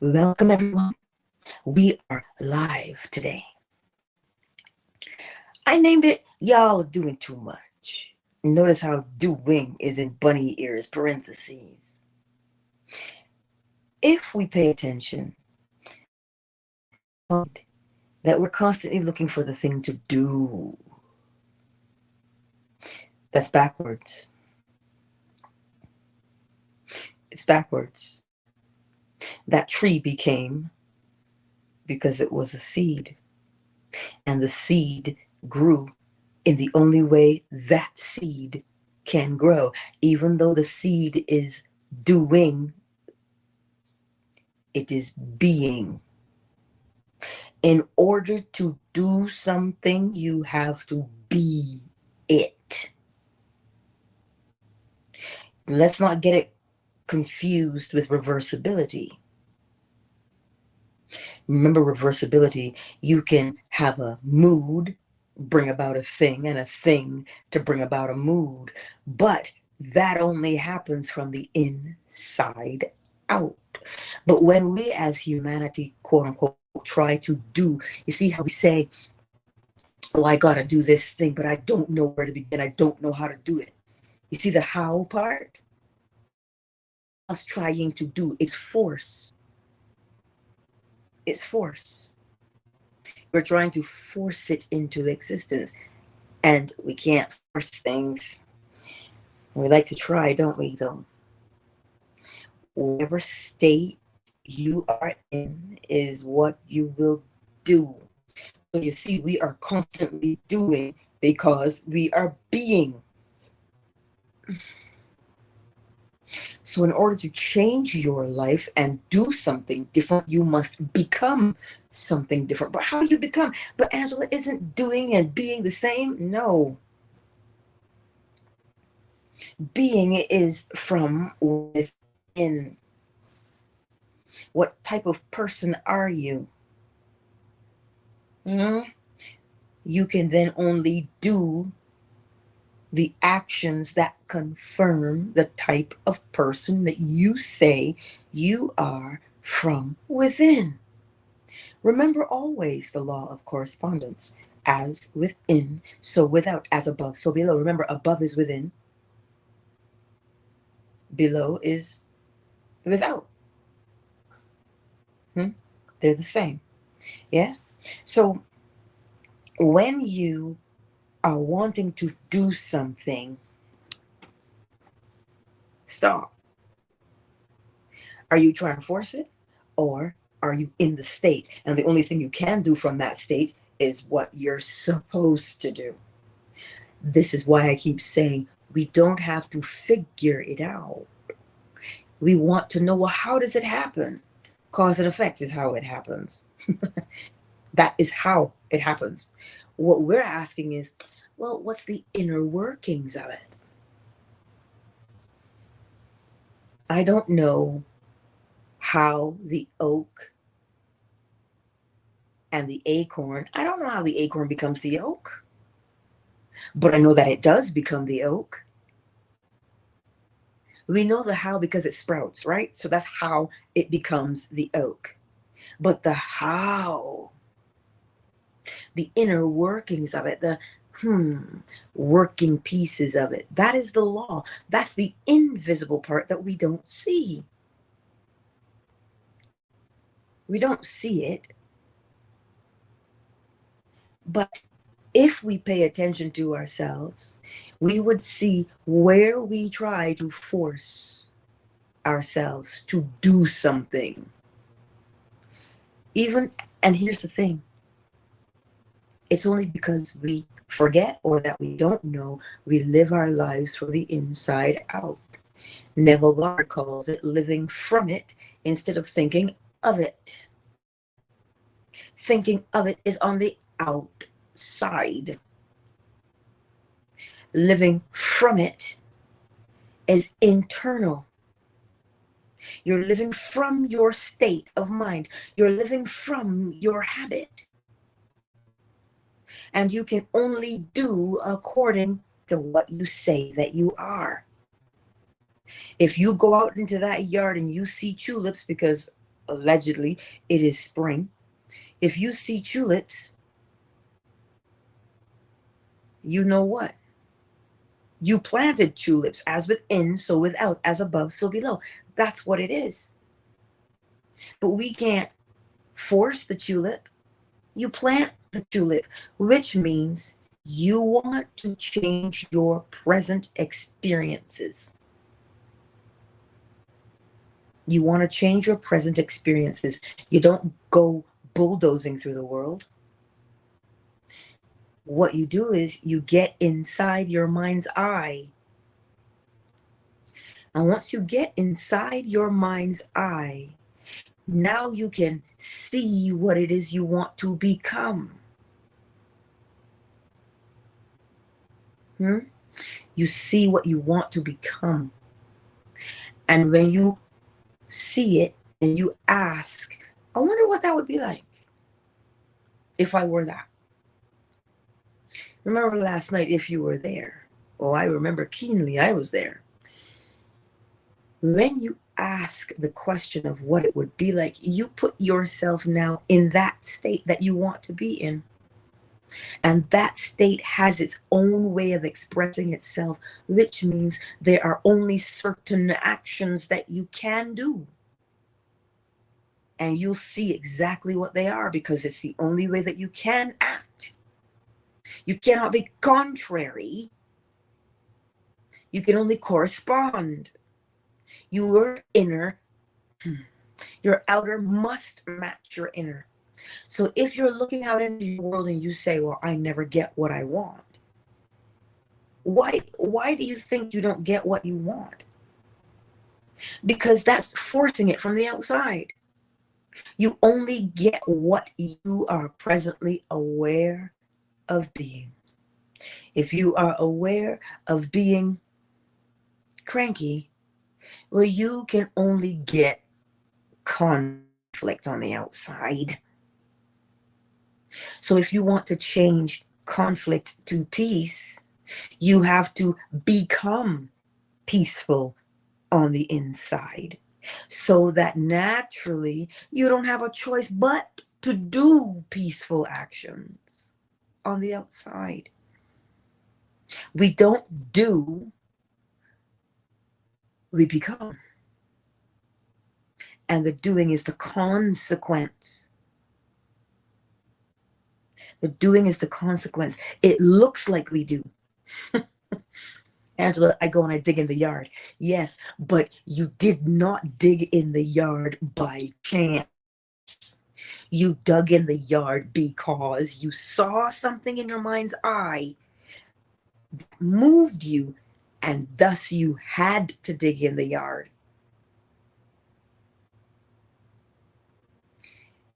Welcome, everyone. We are live today. I named it Y'all Are Doing Too Much. Notice how doing is in bunny ears, parentheses. If we pay attention, that we're constantly looking for the thing to do. That's backwards. It's backwards. That tree became because it was a seed. And the seed grew in the only way that seed can grow. Even though the seed is doing, it is being. In order to do something, you have to be it. Let's not get it confused with reversibility. Remember reversibility, you can have a mood bring about a thing and a thing to bring about a mood, but that only happens from the inside out. But when we as humanity, quote unquote, try to do, you see how we say, oh, I gotta do this thing, but I don't know where to begin. I don't know how to do it. You see the how part? Us trying to do, it's force. It's force. We're trying to force it into existence, and we can't force things. We like to try, don't we, though? Whatever state you are in is what you will do. So you see, we are constantly doing because we are being. So in order to change your life and do something different, you must become something different. But how do you become? But Angela, isn't doing and being the same? No. Being is from within. What type of person are you? You can then only do the actions that confirm the type of person that you say you are from within. Remember always the law of correspondence. As within, so without. As above, so below. Remember, above is within. Below is without. They're the same. Yes? So when you are wanting to do something, stop. Are you trying to force it, or are you in the state? And the only thing you can do from that state is what you're supposed to do. This is why I keep saying we don't have to figure it out. We want to know, well, how does it happen? Cause and effect is how it happens. That is how it happens. What we're asking is, well, what's the inner workings of it? I don't know how the oak and the acorn, I don't know how the acorn becomes the oak, but I know that it does become the oak. We know the how because it sprouts, right? So that's how it becomes the oak. But the how, the inner workings of it, the working pieces of it, that is the law. That's the invisible part that we don't see. We don't see it. But if we pay attention to ourselves, we would see where we try to force ourselves to do something. And here's the thing, it's only because we forget or that we don't know, we live our lives from the inside out. Neville Goddard calls it living from it instead of thinking of it. Thinking of it is on the outside. Living from it is internal. You're living from your state of mind. You're living from your habit. And you can only do according to what you say that you are. If you go out into that yard and you see tulips, because allegedly it is spring. If you see tulips, you know what? You planted tulips, as within, so without, as above, so below. That's what it is. But we can't force the tulip. You plant the tulip, which means you want to change your present experiences. You want to change your present experiences. You don't go bulldozing through the world. What you do is you get inside your mind's eye. And once you get inside your mind's eye, now you can see what it is you want to become. You see what you want to become. And when you see it and you ask, I wonder what that would be like if I were that. Remember last night, if you were there. Oh, I remember keenly, I was there. When you ask the question of what it would be like, you put yourself now in that state that you want to be in. And that state has its own way of expressing itself, which means there are only certain actions that you can do. And you'll see exactly what they are, because it's the only way that you can act. You cannot be contrary. You can only correspond. Your inner, your outer must match your inner. So if you're looking out into your world and you say, well, I never get what I want. Why do you think you don't get what you want? Because that's forcing it from the outside. You only get what you are presently aware of being. If you are aware of being cranky, well, you can only get conflict on the outside. So if you want to change conflict to peace, you have to become peaceful on the inside, so that naturally you don't have a choice but to do peaceful actions on the outside. We don't do, we become. And the doing is the consequence. The doing is the consequence. It looks like we do. Angela, I go and I dig in the yard. Yes, but you did not dig in the yard by chance. You dug in the yard because you saw something in your mind's eye that moved you, and thus you had to dig in the yard.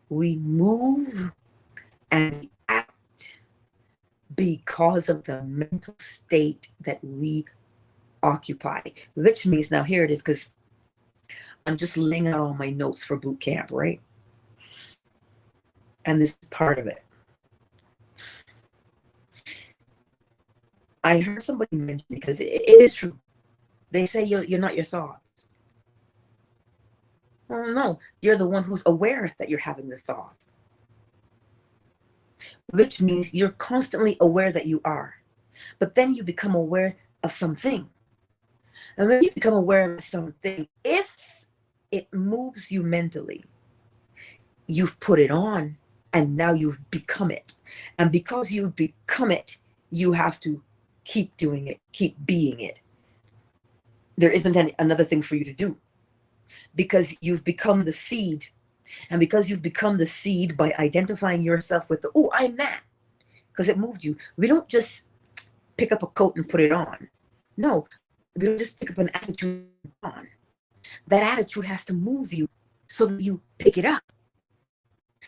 We move and we act because of the mental state that we occupy, which means, now here it is, because I'm just laying out all my notes for boot camp, right? And this is part of it. I heard somebody mention, because it is true. They say you're not your thoughts. Oh, no, you're the one who's aware that you're having the thought. Which means you're constantly aware that you are. But then you become aware of something. And when you become aware of something, if it moves you mentally, you've put it on, and now you've become it. And because you've become it, you have to keep doing it, keep being it. There isn't another thing for you to do, because you've become the seed. And because you've become the seed by identifying yourself with the, oh, I'm that, because it moved you. We don't just pick up a coat and put it on. No, we don't just pick up an attitude on. That attitude has to move you so that you pick it up.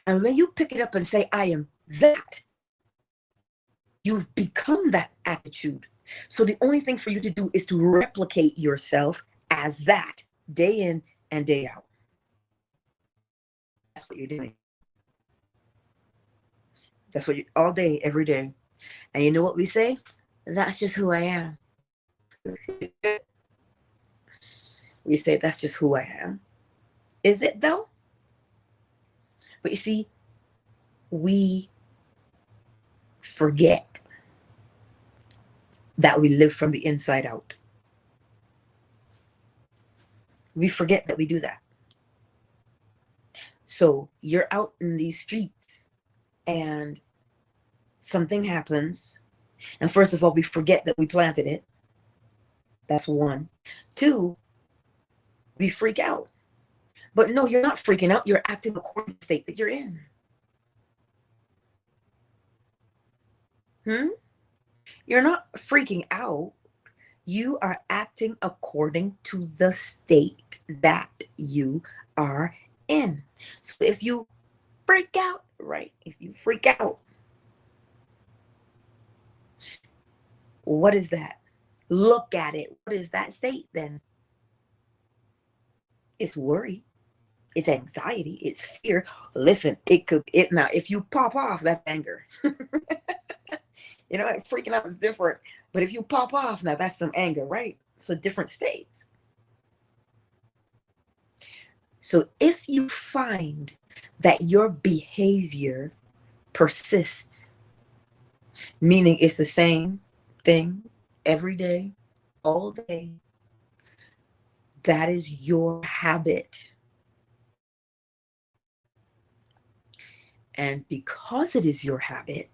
And when you pick it up and say, I am that, you've become that attitude. So the only thing for you to do is to replicate yourself as that, day in and day out. That's what you're doing. That's what you, all day, every day. And you know what we say? That's just who I am. We say, that's just who I am. Is it though? But you see, we forget that we live from the inside out. We forget that we do that. So you're out in these streets and something happens. And first of all, we forget that we planted it. That's one. Two, we freak out. But no, you're not freaking out. You're acting according to the state that you're in. You're not freaking out. You are acting according to the state that you are in. So if you freak out, right? If you freak out, what is that? Look at it. What is that state then? It's worry. It's anxiety. It's fear. Listen, now if you pop off, that's anger. You know, freaking out is different. But if you pop off, now that's some anger, right? So different states. So if you find that your behavior persists, meaning it's the same thing every day, all day, that is your habit. And because it is your habit,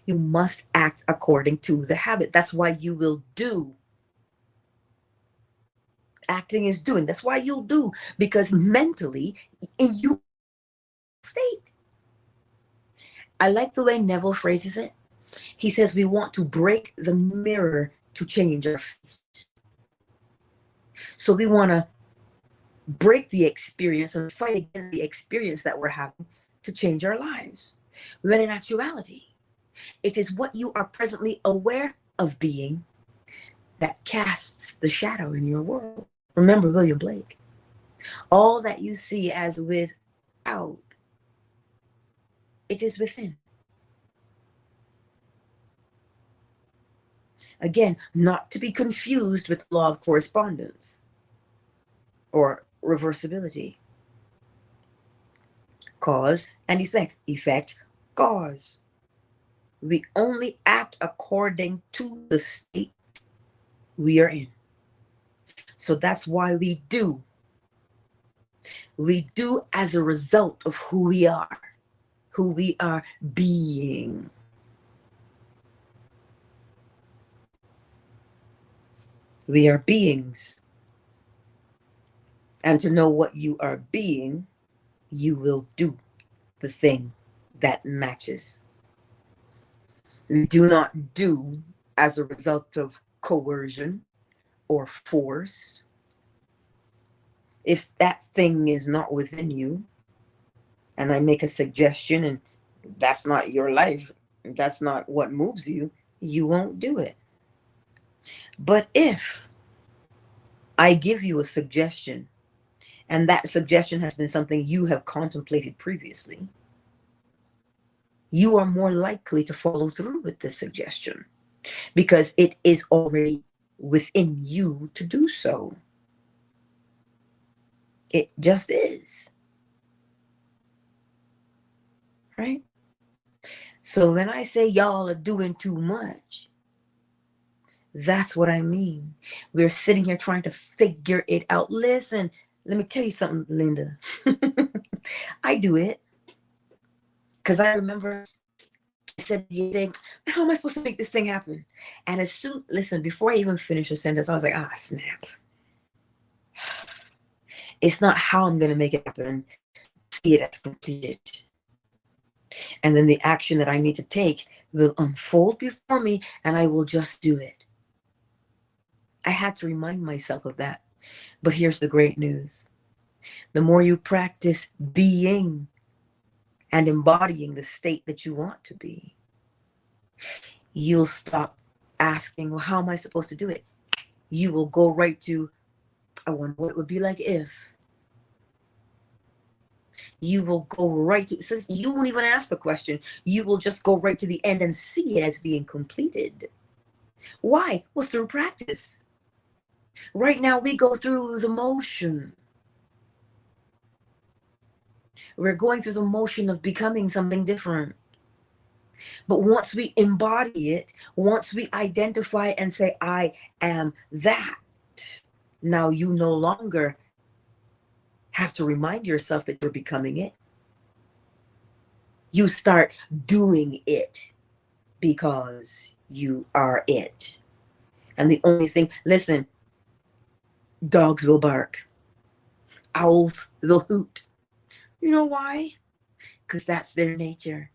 you must act according to the habit. That's why you will do. Acting is doing. That's why you'll do. Because mentally, in you state. I like the way Neville phrases it. He says we want to break the mirror to change our face. So we want to break the experience and fight against the experience that we're having to change our lives. When in actuality, it is what you are presently aware of being that casts the shadow in your world. Remember William Blake. All that you see as without, it is within. Again, not to be confused with the law of correspondence or reversibility. Cause and effect. Effect, cause. We only act according to the state we are in. So that's why we do. We do as a result of who we are being. We are beings. And to know what you are being, you will do the thing that matches. We do not do as a result of coercion or force. If that thing is not within you, and I make a suggestion and that's not your life, that's not what moves you, you won't do it. But if I give you a suggestion, and that suggestion has been something you have contemplated previously, you are more likely to follow through with this suggestion because it is already within you to do so. It just is. Right? So when I say y'all are doing too much, that's what I mean. We're sitting here trying to figure it out. Listen, let me tell you something, Linda. I do it because I remember I said, how am I supposed to make this thing happen? And as soon, listen, before I even finish a sentence, I was like, snap. It's not how I'm going to make it happen. See it as completed. And then the action that I need to take will unfold before me and I will just do it. I had to remind myself of that. But here's the great news. The more you practice being and embodying the state that you want to be, you'll stop asking, well, how am I supposed to do it? You will go right to, I wonder what it would be like if. You will go right to, since you won't even ask the question, you will just go right to the end and see it as being completed. Why? Well, through practice. Right now, we go through the motion. We're going through the motion of becoming something different. But once we embody it, once we identify and say, I am that, now you no longer have to remind yourself that you're becoming it. You start doing it because you are it. And the only thing, listen, dogs will bark, owls will hoot. You know why? Because that's their nature.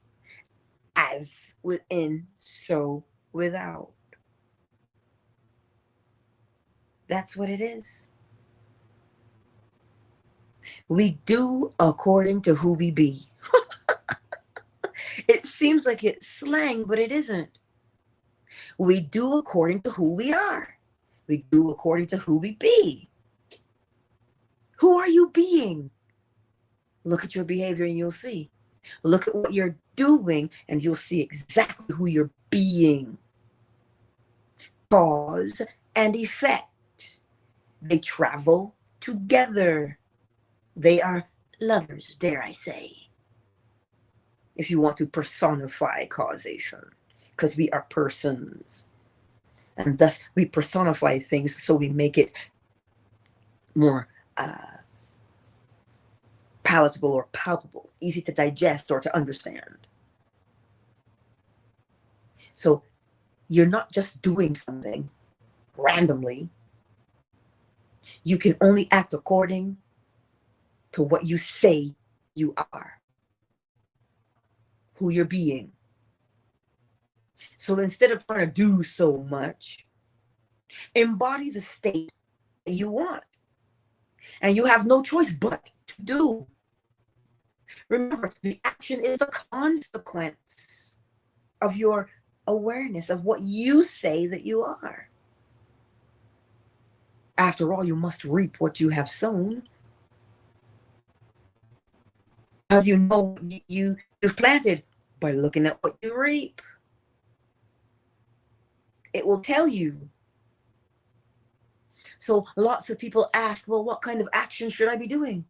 As within, so without. That's what it is. We do according to who we be. It seems like it's slang, but it isn't. We do according to who we are. We do according to who we be. Who are you being? Look at your behavior and you'll see. Look at what you're doing and you'll see exactly who you're being. Cause and effect. They travel together. They are lovers, dare I say, if you want to personify causation, because we are persons. And thus we personify things so we make it more palatable or palpable, easy to digest or to understand. So you're not just doing something randomly. You can only act according to what you say you are, who you're being. So instead of trying to do so much, embody the state that you want. And you have no choice but to do. Remember, the action is the consequence of your awareness of what you say that you are. After all, you must reap what you have sown. How do you know you've planted? By looking at what you reap. It will tell you. So lots of people ask, well, what kind of action should I be doing?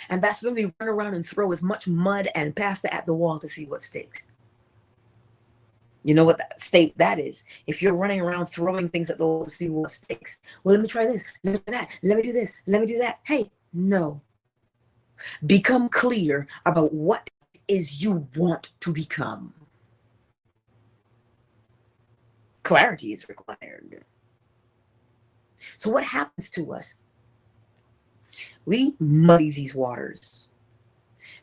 And that's when we run around and throw as much mud and pasta at the wall to see what sticks. You know what that state that is? If you're running around throwing things at the wall to see what sticks. Well, let me try this. Let me try that. Let me do this. Let me do that. Hey, no. Become clear about what it is you want to become. Clarity is required. So what happens to us? We muddy these waters.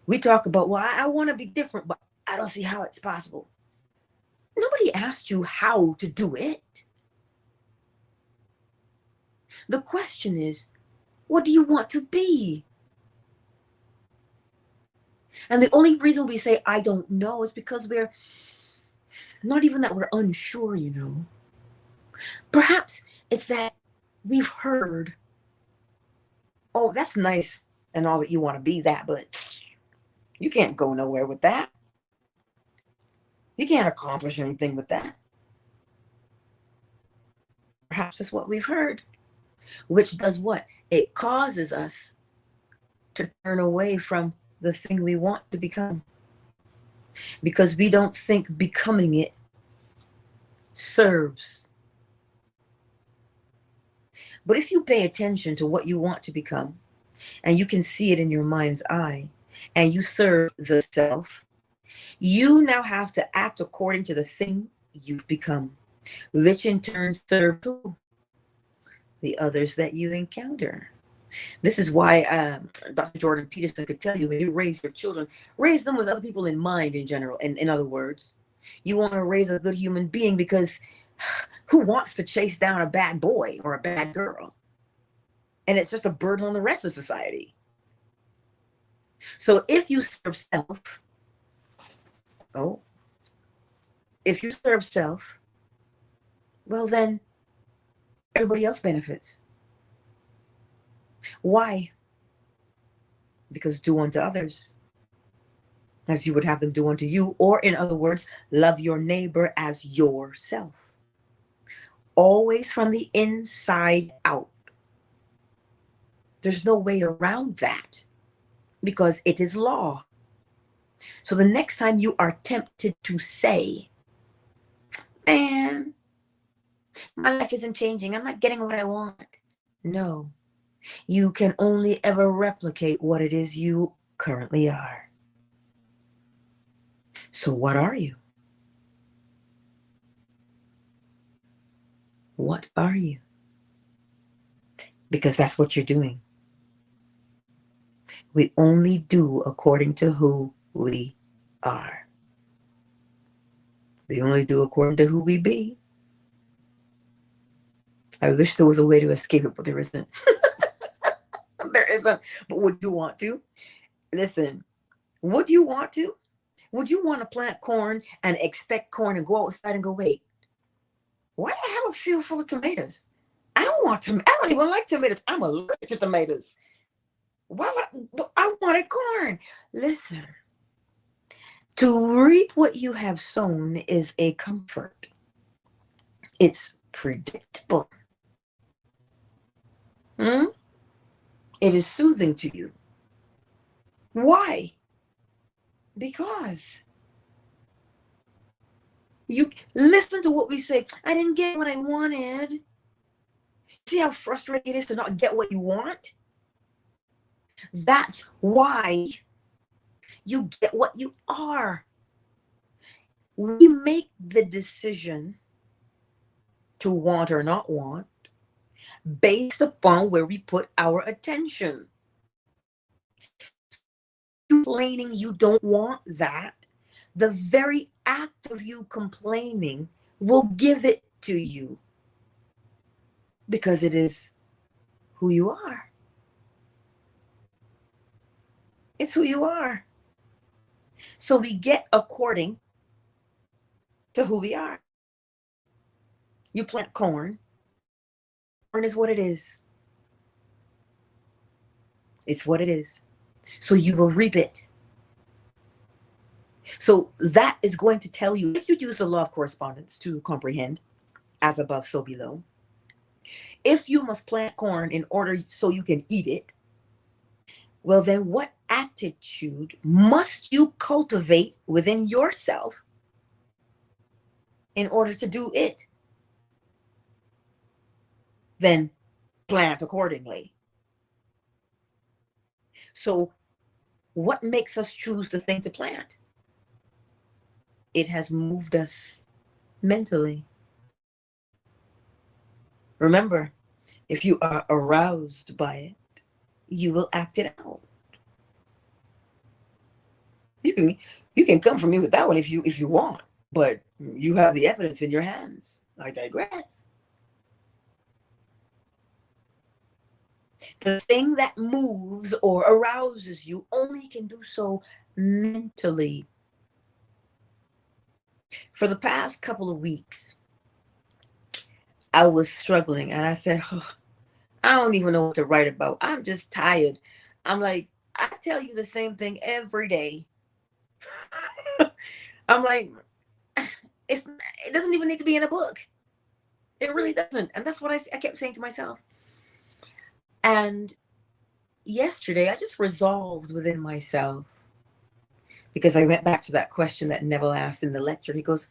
We talk about, well, I want to be different, but I don't see how it's possible. Nobody asked you how to do it. The question is, what do you want to be? And the only reason we say, I don't know, is because we're not even that we're unsure, you know. Perhaps it's that we've heard, oh, that's nice and all that you want to be that, but you can't go nowhere with that. You can't accomplish anything with that. Perhaps it's what we've heard, which does what? It causes us to turn away from the thing we want to become, because we don't think becoming it serves. But if you pay attention to what you want to become, and you can see it in your mind's eye, and you serve the self, you now have to act according to the thing you've become, which in turn serve the others that you encounter. This is why Dr. Jordan Peterson could tell you, when you raise your children, raise them with other people in mind in general. In other words, you want to raise a good human being, because who wants to chase down a bad boy or a bad girl? And it's just a burden on the rest of society. So if you serve self, if you serve self, well, then everybody else benefits. Why? Because do unto others as you would have them do unto you, or in other words, love your neighbor as yourself. Always from the inside out. There's no way around that. because it is law. So the next time you are tempted to say, man, my life isn't changing, I'm not getting what I want. No, you can only ever replicate what it is you currently are. So what are you? What are you? Because that's what you're doing. We only do according to who we are. We only do according to who we be. I wish there was a way to escape it, but there isn't. There isn't. But would you want to? Listen, would you want to? Would you want to plant corn and expect corn and go outside and go, wait, why do I have a field full of tomatoes? I don't want to. I don't even like tomatoes. I'm allergic to tomatoes. Why would I wanted corn? Listen, to reap what you have sown is a comfort. It's predictable. It is soothing to you. Why? Because you listen to what we say. I didn't get what I wanted. See how frustrating it is to not get what you want? That's why you get what you are. We make the decision to want or not want based upon where we put our attention. Complaining you don't want that, the very act of you complaining will give it to you because it is who you are. It's who you are. So we get according to who we are. You plant corn. Corn is what it is. It's what it is. So you will reap it. So that is going to tell you, if you use the law of correspondence to comprehend, as above, so below, if you must plant corn in order so you can eat it, well then what attitude must you cultivate within yourself in order to do it? Then plant accordingly. So what makes us choose the thing to plant? It has moved us mentally. Remember, if you are aroused by it, you will act it out. You can come for me with that one if you want, but you have the evidence in your hands. I digress. The thing that moves or arouses you only can do so mentally. For the past couple of weeks, I was struggling and I said, oh, I don't even know what to write about. I'm just tired. I'm like, I tell you the same thing every day. I'm like, it doesn't even need to be in a book. It really doesn't. And that's what I kept saying to myself. And yesterday, I just resolved within myself, because I went back to that question that Neville asked in the lecture. He goes,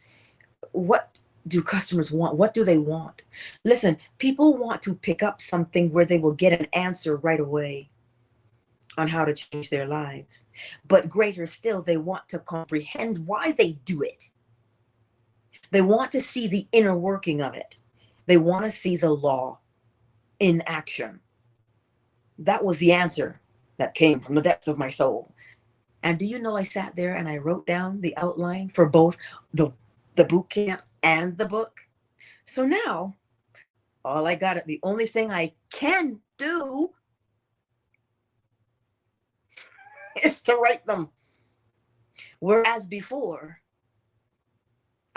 what do customers want? What do they want? Listen, people want to pick up something where they will get an answer right away on how to change their lives. But greater still, they want to comprehend why they do it. They want to see the inner working of it. They want to see the law in action. That was the answer that came from the depths of my soul. And do you know, I sat there and I wrote down the outline for both the boot camp and the book. So now, the only thing I can do is to write them. Whereas before,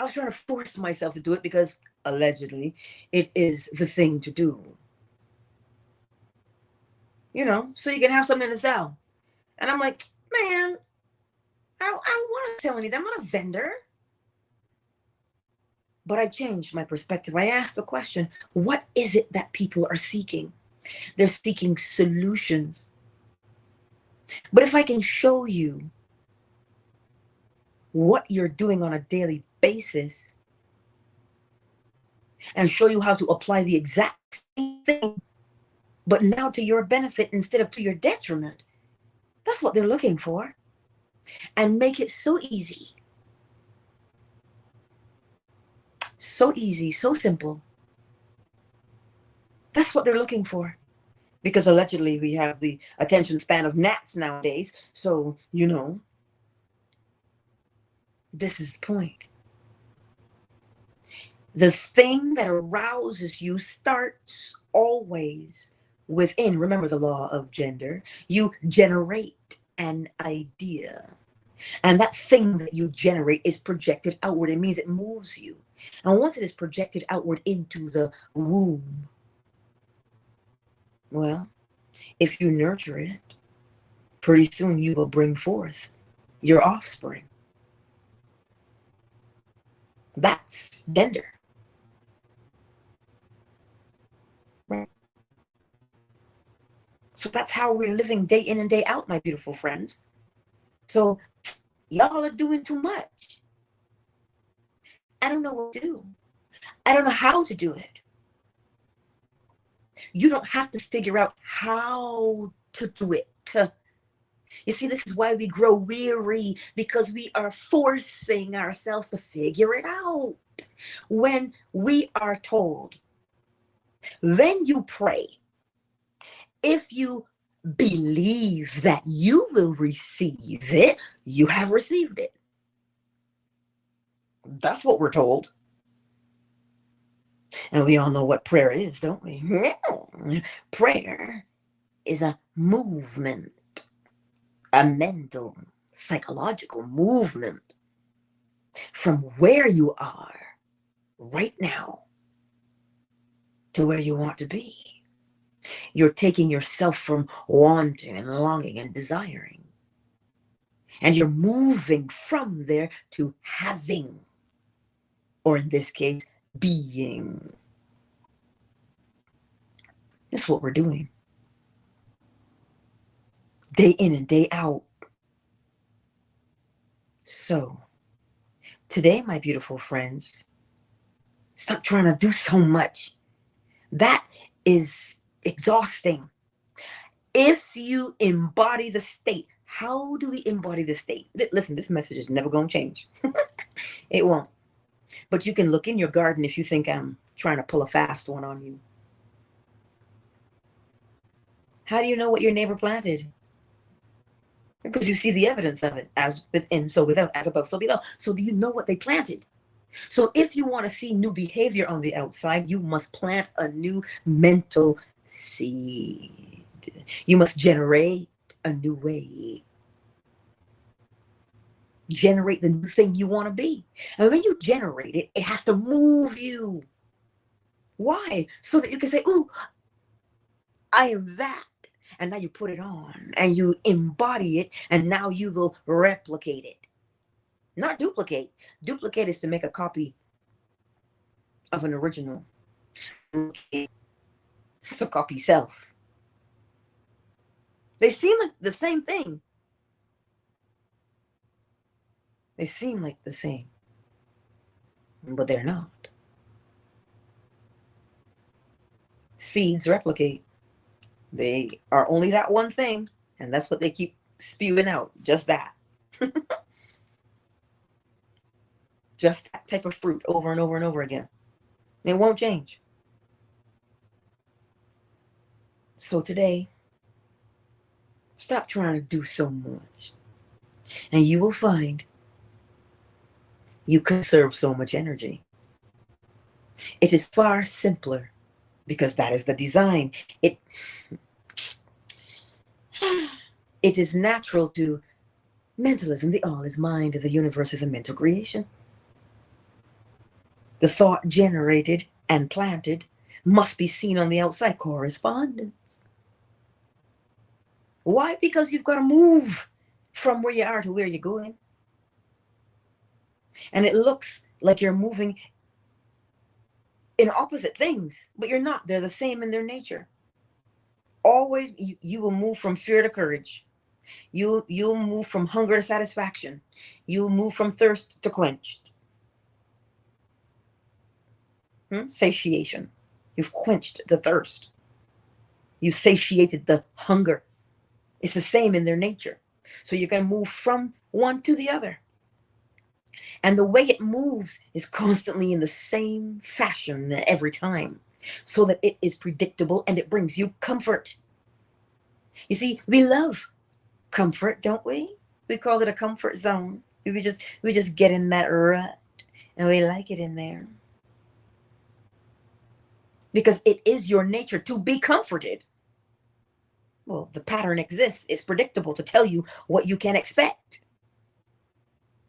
I was trying to force myself to do it because allegedly it is the thing to do. You know, so you can have something to sell. And I'm like, man, I don't want to sell anything. I'm not a vendor. But I changed my perspective. I asked the question, what is it that people are seeking? They're seeking solutions. But if I can show you what you're doing on a daily basis and show you how to apply the exact same thing, but now to your benefit instead of to your detriment, that's what they're looking for. And make it so easy, so simple. That's what they're looking for. Because allegedly we have the attention span of gnats nowadays. So, you know, this is the point. The thing that arouses you starts always within. Remember the law of gender. You generate an idea. And that thing that you generate is projected outward. It means it moves you. And once it is projected outward into the womb, well, if you nurture it, pretty soon you will bring forth your offspring. That's gender. Right? So that's how we're living day in and day out, my beautiful friends. So y'all are doing too much. I don't know what to do. I don't know how to do it. You don't have to figure out how to do it. You see, this is why we grow weary, because we are forcing ourselves to figure it out. When we are told, then you pray. If you believe that you will receive it, you have received it. That's what we're told. And we all know what prayer is, don't we? Prayer is a movement, a mental, psychological movement from where you are right now to where you want to be. You're taking yourself from wanting and longing and desiring, and you're moving from there to having, or in this case, being. That's what we're doing. Day in and day out. So, today, my beautiful friends, stop trying to do so much. That is exhausting. If you embody the state, how do we embody the state? Listen, this message is never going to change. It won't. But you can look in your garden if you think I'm trying to pull a fast one on you. How do you know what your neighbor planted? Because you see the evidence of it, as within, so without, as above, so below. So do you know what they planted? So if you want to see new behavior on the outside, you must plant a new mental seed. You must generate a new way. Generate the new thing you want to be. And when you generate it, it has to move you. Why? So that you can say, ooh, I am that. And now you put it on and you embody it, and now you will replicate it. Not duplicate. Duplicate is to make a copy of an original. It's a copy self. They seem like the same thing. They seem like the same, but they're not. Seeds replicate. They are only that one thing, and that's what they keep spewing out. Just that. Just that type of fruit over and over and over again. It won't change. So today, stop trying to do so much, and you will find you conserve so much energy. It is far simpler, because that is the design. It is natural to mentalism. The all is mind. The universe is a mental creation. The thought generated and planted must be seen on the outside. Correspondence. Why? Because you've got to move from where you are to where you're going. And it looks like you're moving in opposite things, but you're not. They're the same in their nature. Always, you will move from fear to courage. You'll move from hunger to satisfaction. You'll move from thirst to quenched. Satiation. You've quenched the thirst. You've satiated the hunger. It's the same in their nature. So you're going to move from one to the other. And the way it moves is constantly in the same fashion every time, so that it is predictable and it brings you comfort. You see, we love comfort, don't we? We call it a comfort zone. We just get in that rut and we like it in there. Because it is your nature to be comforted. Well, the pattern exists. It's predictable to tell you what you can expect.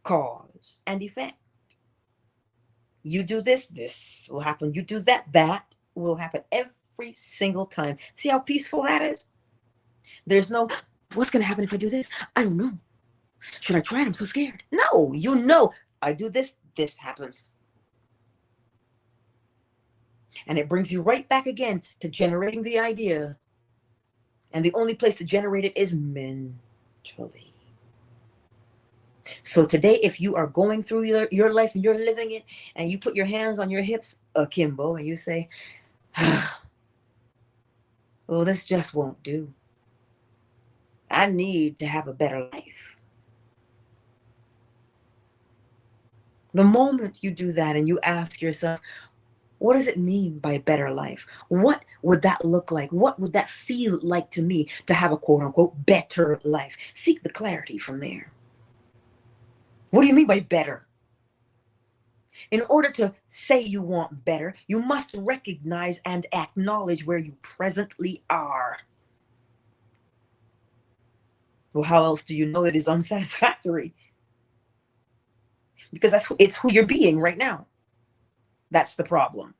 Cause and effect. You do this, this will happen. You do that, that will happen every single time. See how peaceful that is? There's no, what's going to happen if I do this? I don't know. Should I try it? I'm so scared. No, you know, I do this, this happens. And it brings you right back again to generating the idea. And the only place to generate it is mentally. So today, if you are going through your life and you're living it, and you put your hands on your hips akimbo and you say, well, this just won't do. I need to have a better life. The moment you do that and you ask yourself, what does it mean by better life? What would that look like? What would that feel like to me to have a quote unquote better life? Seek the clarity from there. What do you mean by better? In order to say you want better, you must recognize and acknowledge where you presently are. Well, how else do you know it is unsatisfactory? Because it's who you're being right now. That's the problem.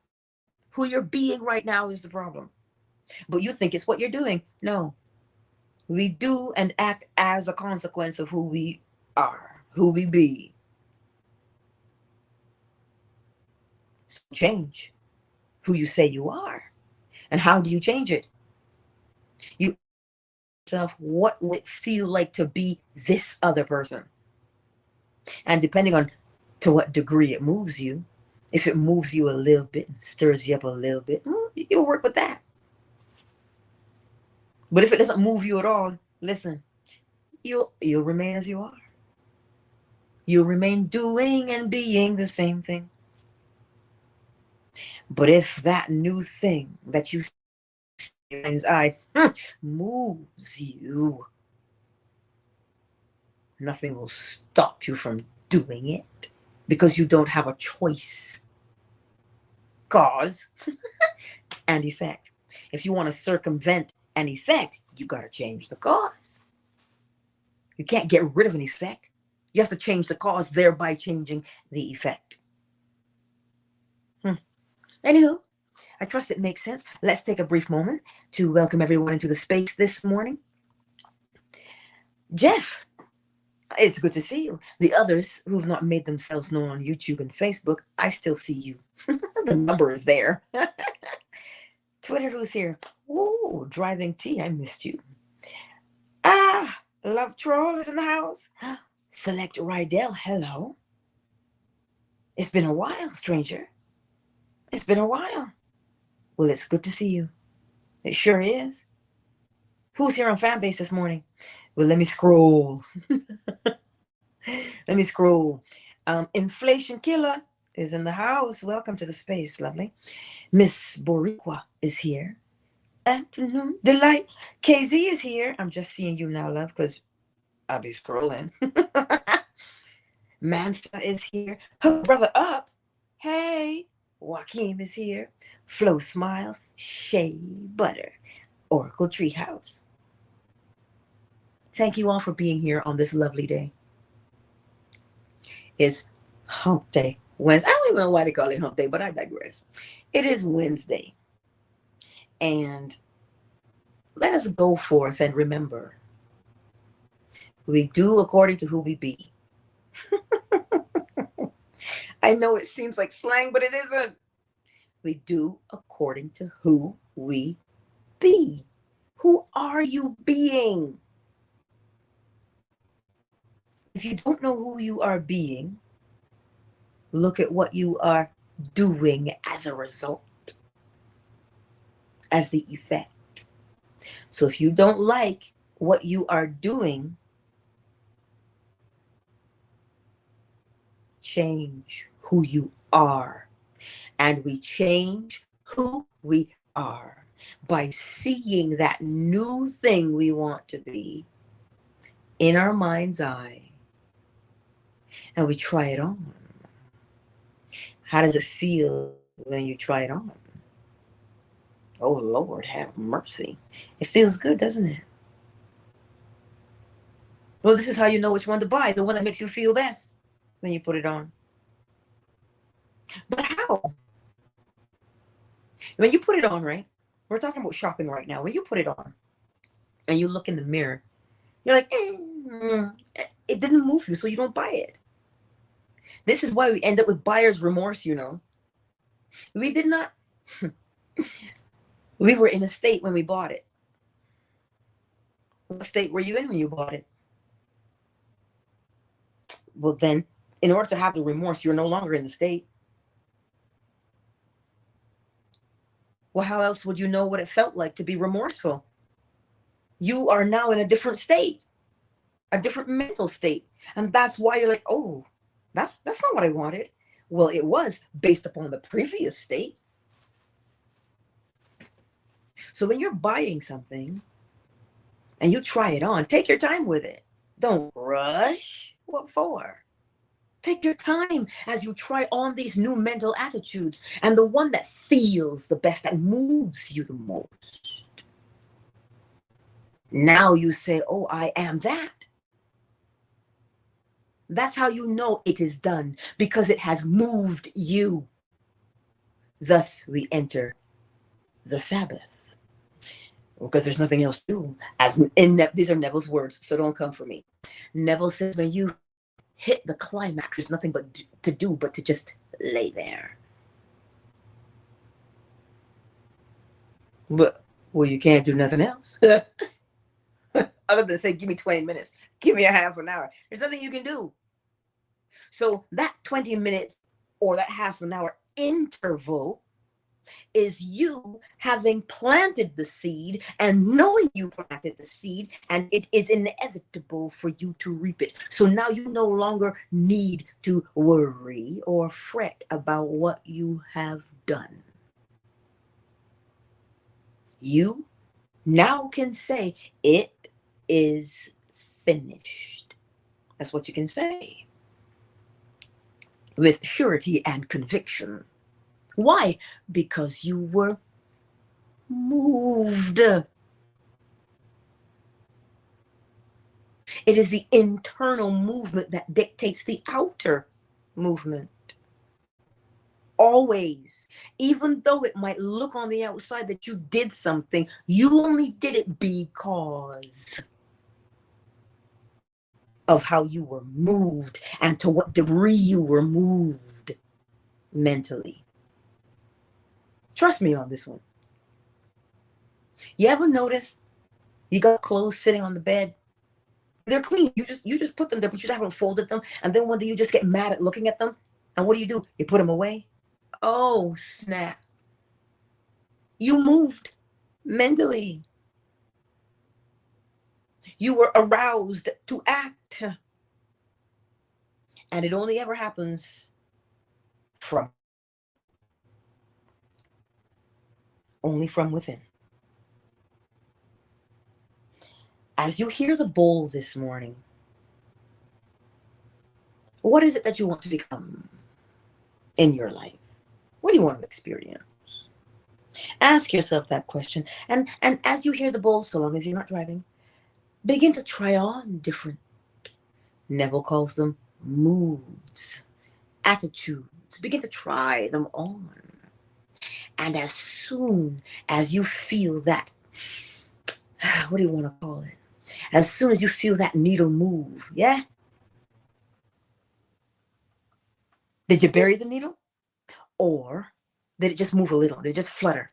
Who you're being right now is the problem. But you think it's what you're doing. No. We do and act as a consequence of who we are, who we be. So change who you say you are. And how do you change it? You ask yourself, what would it feel like to be this other person? And depending on to what degree it moves you, if it moves you a little bit and stirs you up a little bit, you'll work with that. But if it doesn't move you at all, listen, you'll remain as you are. You'll remain doing and being the same thing. But if that new thing that you see in your mind's eye moves you, nothing will stop you from doing it, because you don't have a choice. Cause and effect. If you want to circumvent an effect, you got to change the cause. You can't get rid of an effect. You have to change the cause, thereby changing the effect. Anywho, I trust it makes sense. Let's take a brief moment to welcome everyone into the space this morning. Jeff, it's good to see you. The others who have not made themselves known on YouTube and Facebook, I still see you. The number is there. Twitter, who's here? Oh, driving tea, I missed you. Love Troll is in the house. Select Rydell, hello. It's been a while, stranger. It's been a while. Well, it's good to see you. It sure is. Who's here on Fanbase this morning? Well, let me scroll. Let me scroll. Inflation Killer is in the house. Welcome to the space, lovely. Miss Boricua is here. Afternoon Delight. KZ is here. I'm just seeing you now, love, because I'll be scrolling. Mansa is here. Hook brother up. Hey. Joaquin is here. Flo smiles. Shea Butter. Oracle Treehouse. Thank you all for being here on this lovely day. It's Hump Day. Wednesday. I don't even know why they call it Hump Day, but I digress. It is Wednesday. And let us go forth and remember, we do according to who we be. I know it seems like slang, but it isn't. We do according to who we be. Who are you being? If you don't know who you are being, look at what you are doing as a result, as the effect. So if you don't like what you are doing, change who you are. And we change who we are by seeing that new thing we want to be in our mind's eye, and we try it on. How does it feel when you try it on? Oh, Lord, have mercy. It feels good, doesn't it? Well, this is how you know which one to buy, the one that makes you feel best when you put it on. But how? When you put it on, right? We're talking about shopping right now. When you put it on and you look in the mirror, you're like, it didn't move you, so you don't buy it. This is why we end up with buyer's remorse, you know. We did not, we were in a state when we bought it. What state were you in when you bought it? Well, then, in order to have the remorse, you're no longer in the state. Well, how else would you know what it felt like to be remorseful? You are now in a different state, a different mental state. And that's why you're like, oh, that's not what I wanted. Well, it was based upon the previous state. So when you're buying something and you try it on, take your time with it. Don't rush. What for? Take your time as you try on these new mental attitudes, and the one that feels the best, that moves you the most. Now you say, oh, I am that. That's how you know it is done, because it has moved you. Thus we enter the Sabbath, because there's nothing else to do. These are Neville's words, so don't come for me. Neville says when you hit the climax, there's nothing but to do but to just lay there. But, well, you can't do nothing else. Other than say, give me 20 minutes. Give me a half an hour. There's nothing you can do. So that 20 minutes or that half an hour interval is you having planted the seed and knowing you planted the seed, and it is inevitable for you to reap it. So now you no longer need to worry or fret about what you have done. You now can say, it is finished. That's what you can say with surety and conviction. Why? Because you were moved. It is the internal movement that dictates the outer movement. Always. Even though it might look on the outside that you did something, you only did it because of how you were moved and to what degree you were moved mentally. Trust me on this one. You ever notice you got clothes sitting on the bed? They're clean. You just put them there, but you just haven't folded them. And then one day you just get mad at looking at them. And what do? You put them away. Oh, snap. You moved mentally. You were aroused to act. And it only ever happens from within. As you hear the bowl this morning, what is it that you want to become in your life? What do you want to experience? Ask yourself that question. And as you hear the bowl, so long as you're not driving, begin to try on different, Neville calls them moods, attitudes. Begin to try them on. And as soon as you feel that, what do you want to call it? As soon as you feel that needle move, yeah? Did you bury the needle? Or did it just move a little? Did it just flutter?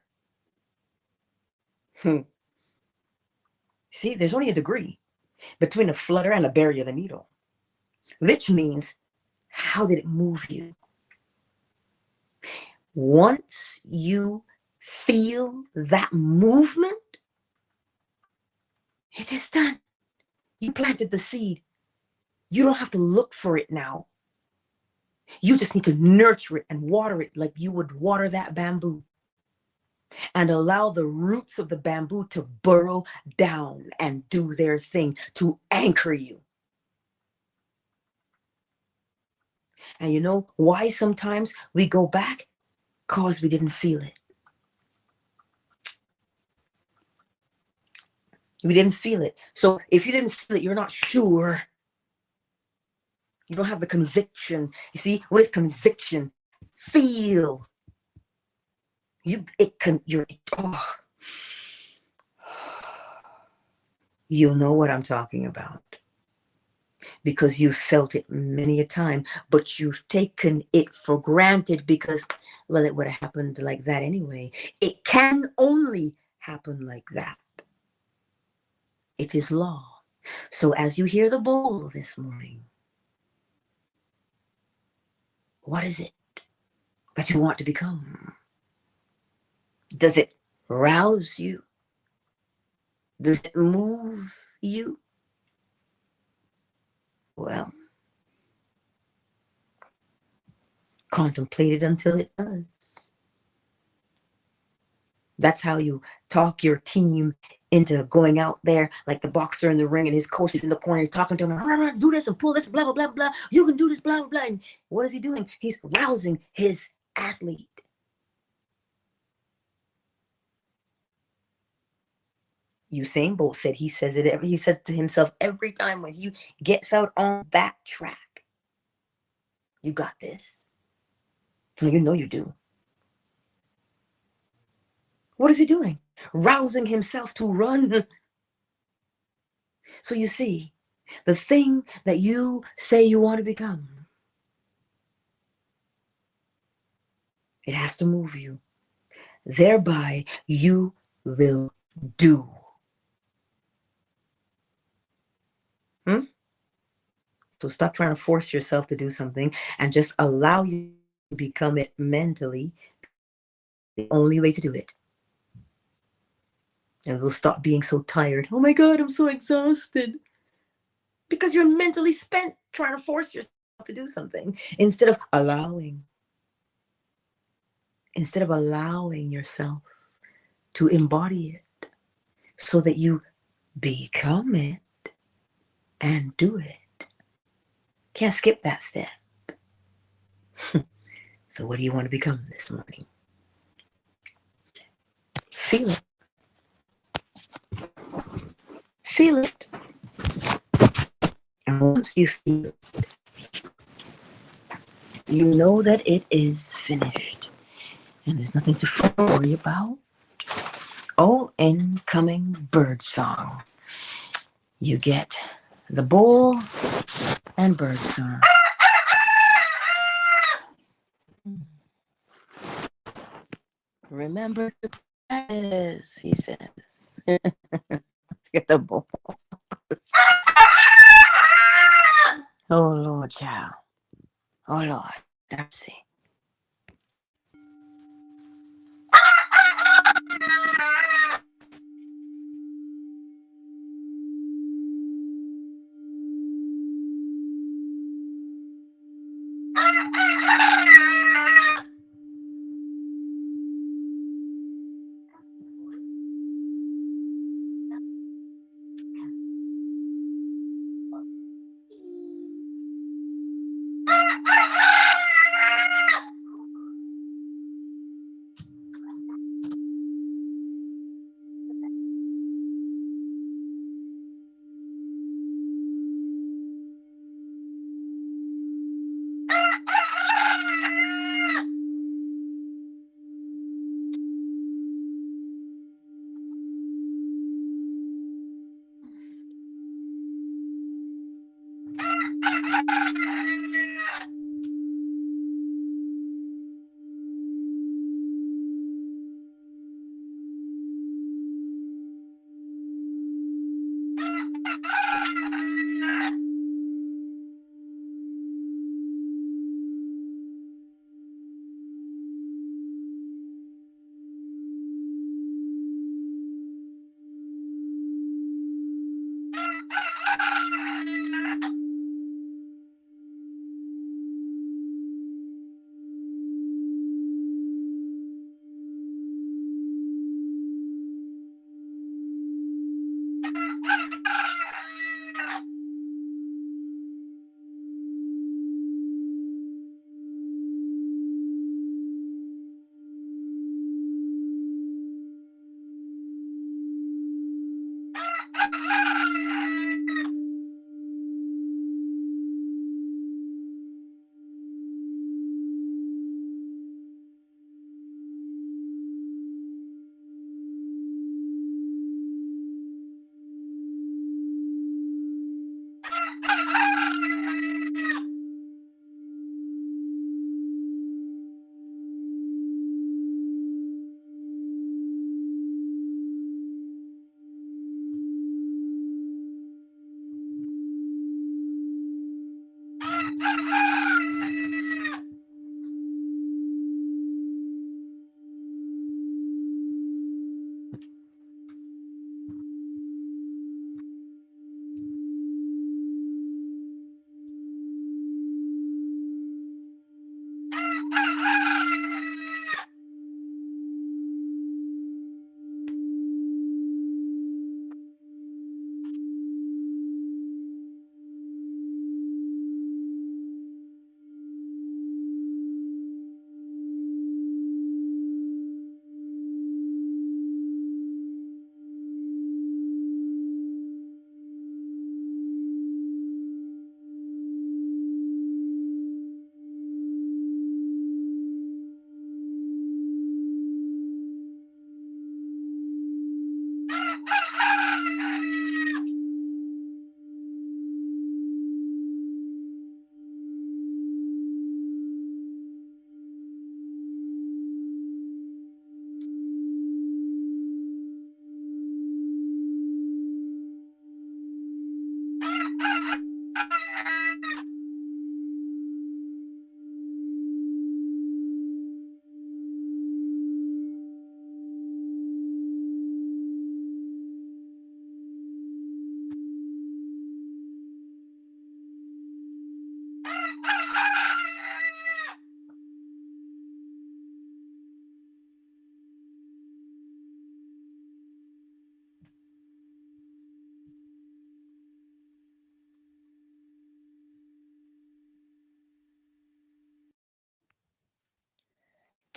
See, there's only a degree between a flutter and a bury of the needle. which means, how did it move you? Once you feel that movement, it is done. You planted the seed. You don't have to look for it now. You just need to nurture it and water it like you would water that bamboo. And allow the roots of the bamboo to burrow down and do their thing to anchor you. And you know why sometimes we go back? Because we didn't feel it. We didn't feel it. So if you didn't feel it, you're not sure. You don't have the conviction. You see, what is conviction? Feel. You'll know what I'm talking about. Because you felt it many a time, but you've taken it for granted because, well, it would have happened like that anyway. It can only happen like that. It is law. So as you hear the bowl this morning, what is it that you want to become? Does it rouse you? Does it move you? Well, contemplate it until it does. That's how you talk your team into going out there like the boxer in the ring and his coach is in the corner. He's talking to him, do this and pull this, blah, blah, blah, blah. You can do this, blah, blah, blah. And what is he doing? He's rousing his athlete. Usain Bolt said he says to himself every time when he gets out on that track, you got this. And you know you do. What is he doing? Rousing himself to run. So you see, the thing that you say you want to become, it has to move you. Thereby, you will do. So stop trying to force yourself to do something and just allow you to become it mentally. The only way to do it. And we'll stop being so tired. Oh my God, I'm so exhausted. Because you're mentally spent trying to force yourself to do something instead of allowing yourself to embody it so that you become it and do it. Can't skip that step. So what do you want to become this morning? Feel it. Feel it. And once you feel it, you know that it is finished. And there's nothing to worry about. Oh, incoming bird song. You get the bowl and bird song. Remember to practice, he says. Let's get the bowl. Oh, Lord, child. Oh, Lord, mercy.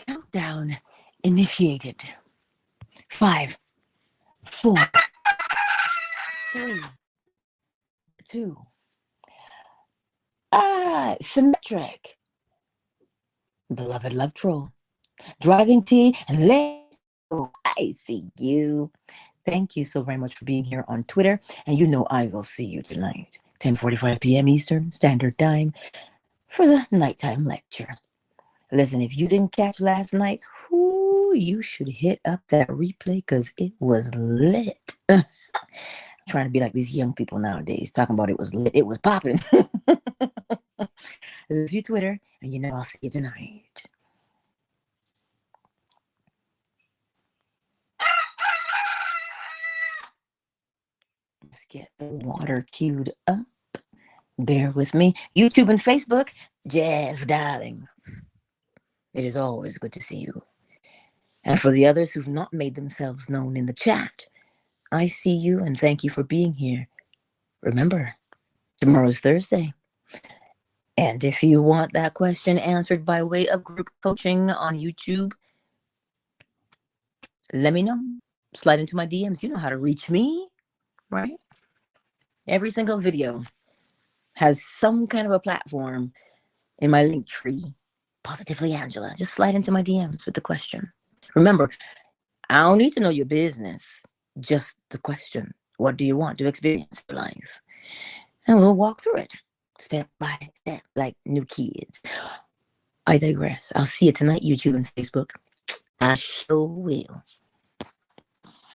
Countdown initiated. 5, 4, 3, 2. Symmetric. Beloved love troll. Driving tea and let's go. I see you. Thank you so very much for being here on Twitter. And you know I will see you tonight, 10:45 p.m. Eastern Standard Time, for the nighttime lecture. Listen, if you didn't catch last night's, you should hit up that replay because it was lit. I'm trying to be like these young people nowadays, talking about it was lit. It was popping. Love you, Twitter, and you know I'll see you tonight. Let's get the water queued up. Bear with me. YouTube and Facebook, Jeff, darling. It is always good to see you. And for the others who've not made themselves known in the chat, I see you and thank you for being here. Remember, tomorrow's Thursday. And if you want that question answered by way of group coaching on YouTube, let me know. Slide into my DMs. You know how to reach me, right? Every single video has some kind of a platform in my LINKTREE. Positively Angela. Just slide into my DMs with the question. Remember, I don't need to know your business. Just the question. What do you want to experience in life? And we'll walk through it step by step like new kids. I digress. I'll see you tonight, YouTube and Facebook. I sure will.